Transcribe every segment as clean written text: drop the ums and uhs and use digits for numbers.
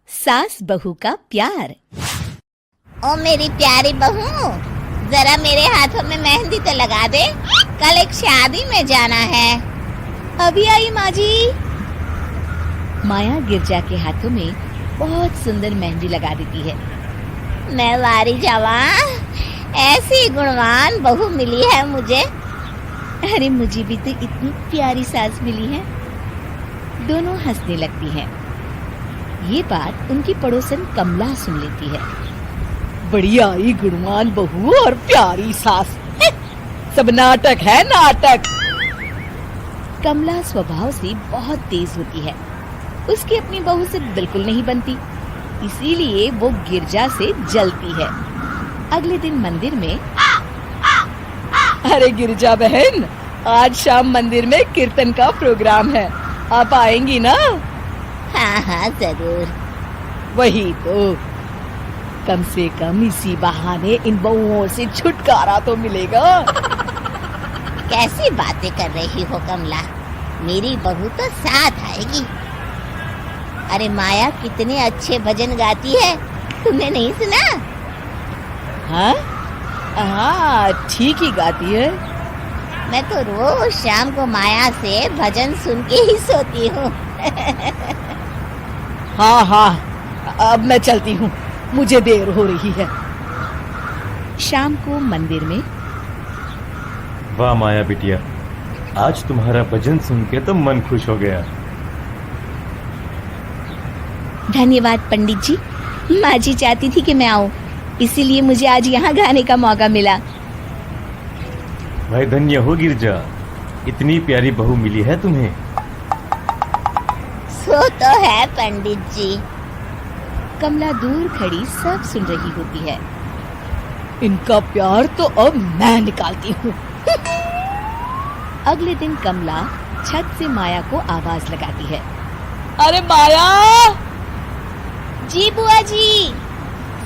सास बहू का प्यार। ओ मेरी प्यारी बहू, जरा मेरे हाथों में मेहंदी तो लगा दे, कल एक शादी में जाना है। अभी आई माँ जी। माया गिरजा के हाथों में बहुत सुंदर मेहंदी लगा देती है। मैं वारी जावा, ऐसी गुणवान बहू मिली है मुझे। अरे मुझे भी तो इतनी प्यारी सास मिली है। दोनों हंसने लगती हैं। ये बात उनकी पड़ोसन कमला सुन लेती है। बढ़िया ही गुणवान बहू और प्यारी सास, सब नाटक है नाटक। कमला स्वभाव से बहुत तेज होती है। उसकी अपनी बहू से बिल्कुल नहीं बनती, इसीलिए वो गिरजा से जलती है। अगले दिन मंदिर में, अरे गिरजा बहन, आज शाम मंदिर में कीर्तन का प्रोग्राम है, आप आएंगी ना? हाँ हाँ जरूर। वही तो, कम से कम इसी बहाने इन बहुओं से छुटकारा तो मिलेगा। कैसी बातें कर रही हो कमला, मेरी बहू तो साथ आएगी। अरे माया कितने अच्छे भजन गाती है, तुमने नहीं सुना? हाँ हाँ, ठीक ही गाती है। मैं तो रोज शाम को माया से भजन सुन के ही सोती हूँ। हाँ हाँ, अब मैं चलती हूँ, मुझे देर हो रही है। शाम को मंदिर में, वाह माया बिटिया, आज तुम्हारा भजन सुन के तो मन खुश हो गया। धन्यवाद पंडित जी। माँ जी चाहती थी कि मैं आऊँ, इसीलिए मुझे आज यहाँ गाने का मौका मिला। भाई धन्य हो गिरजा, इतनी प्यारी बहू मिली है तुम्हें। सो तो है पंडित जी। कमला दूर खड़ी सब सुन रही होती है। इनका प्यार तो अब मैं निकालती हूँ। अगले दिन कमला छत से माया को आवाज लगाती है। अरे माया, जी बुआ जी।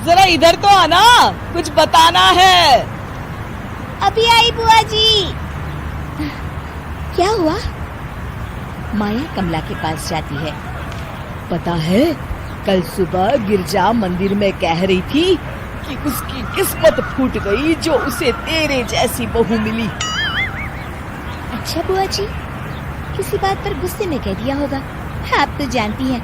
जरा इधर तो आना, कुछ बताना है। अभी आई बुआ जी। क्या हुआ? माया कमला के पास जाती है। पता है, कल सुबह गिरजा मंदिर में कह रही थी कि उसकी किस्मत फूट गई जो उसे तेरे जैसी बहू मिली। अच्छा बुआ जी, किसी बात पर गुस्से में कह दिया होगा। आप तो जानती हैं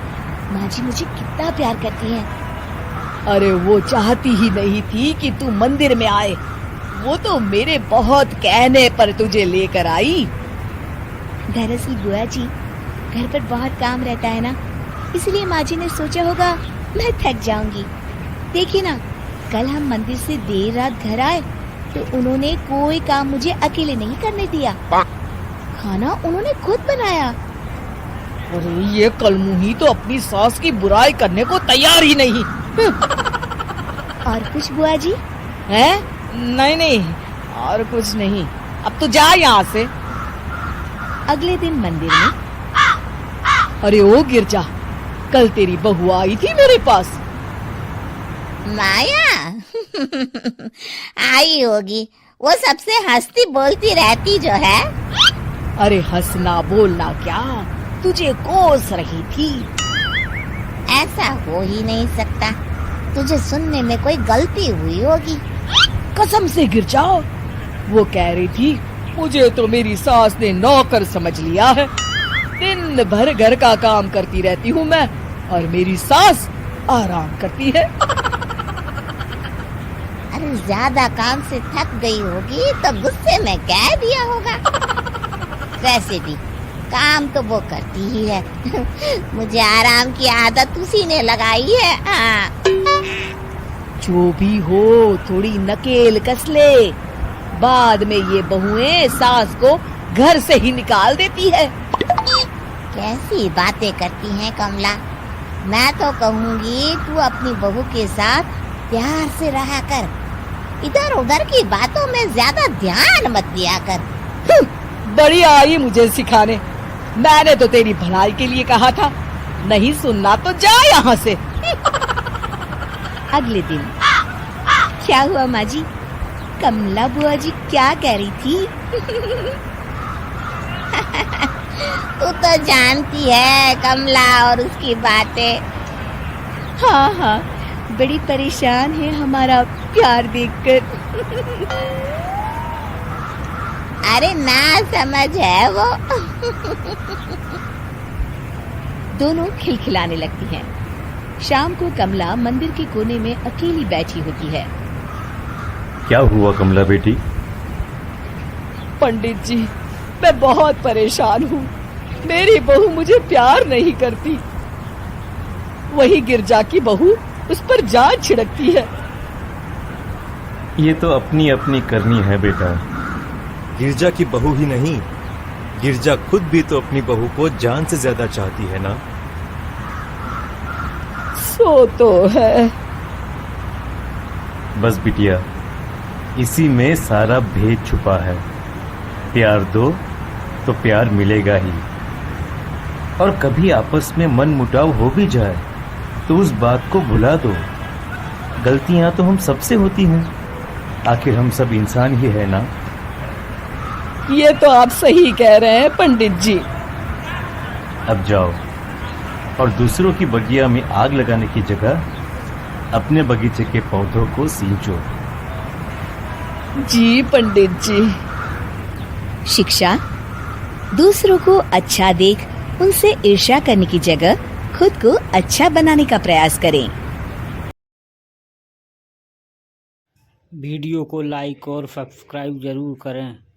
माँ जी मुझे कितना प्यार करती हैं। अरे वो चाहती ही नहीं थी कि तू मंदिर में आए, वो तो मेरे बहुत कहने पर तुझे लेकर आई। दरअसल बुआ जी, घर पर बहुत काम रहता है ना, इसलिए माँ जी ने सोचा होगा मैं थक जाऊंगी। देखिए ना, कल हम मंदिर से देर रात घर आए तो उन्होंने कोई काम मुझे अकेले नहीं करने दिया। खाना उन्होंने खुद बनाया। अरे ये कलमुही तो अपनी सास की बुराई करने को तैयार ही नहीं। और कुछ बुआ जी? है? नहीं नहीं, और कुछ नहीं, अब तो जा यहाँ से। अगले दिन मंदिर में, अरे ओ गिरजा, कल तेरी बहू आई थी मेरे पास। माया आई होगी, वो सबसे हंसती बोलती रहती जो है। अरे हंसना बोलना क्या, तुझे कोस रही थी। ऐसा हो ही नहीं सकता, तुझे सुनने में कोई गलती हुई होगी। कसम से गिरजा, वो कह रही थी मुझे तो मेरी सास ने नौकर समझ लिया है। दिन भर घर का काम करती रहती हूँ मैं, और मेरी सास आराम करती है। अरे ज्यादा काम से थक गई होगी तो गुस्से में कह दिया होगा। वैसे भी काम तो वो करती ही है। मुझे आराम की आदत उसी ने लगाई है। हाँ। जो भी हो, थोड़ी नकेल कस ले, बाद में ये बहुएं सास को घर से ही निकाल देती है। कैसी बातें करती हैं कमला, मैं तो कहूँगी तू अपनी बहू के साथ प्यार से रहा कर, इधर उधर की बातों में ज्यादा ध्यान मत दिया कर। बड़ी आई मुझे सिखाने, मैंने तो तेरी भलाई के लिए कहा था, नहीं सुनना तो जा यहाँ से। अगले दिन, क्या हुआ माँ जी? कमला बुआ जी क्या कह रही थी? तू तो जानती है कमला और उसकी बातें। हाँ हाँ, बड़ी परेशान है हमारा प्यार देखकर। अरे ना समझ है वो। दोनों खिलखिलाने लगती हैं। शाम को कमला मंदिर के कोने में अकेली बैठी होती है। क्या हुआ कमला बेटी? पंडित जी, मैं बहुत परेशान हूँ। मेरी बहू मुझे प्यार नहीं करती। वही गिरजा की बहू उस पर जान छिड़कती है। ये तो अपनी अपनी करनी है बेटा। गिरजा की बहू ही नहीं, गिरजा खुद भी तो अपनी बहू को जान से ज्यादा चाहती है ना। सो तो है। बस बिटिया, इसी में सारा भेद छुपा है। प्यार दो तो प्यार मिलेगा ही। और कभी आपस में मन मुटाव हो भी जाए तो उस बात को भुला दो। गलतियां तो हम सबसे होती हैं, आखिर हम सब इंसान ही है ना। ये तो आप सही कह रहे हैं पंडित जी। अब जाओ और दूसरों की बगिया में आग लगाने की जगह अपने बगीचे के पौधों को सींचो। जी पंडित जी। शिक्षा, दूसरों को अच्छा देख उनसे ईर्ष्या करने की जगह खुद को अच्छा बनाने का प्रयास करें। वीडियो को लाइक और सब्सक्राइब जरूर करें।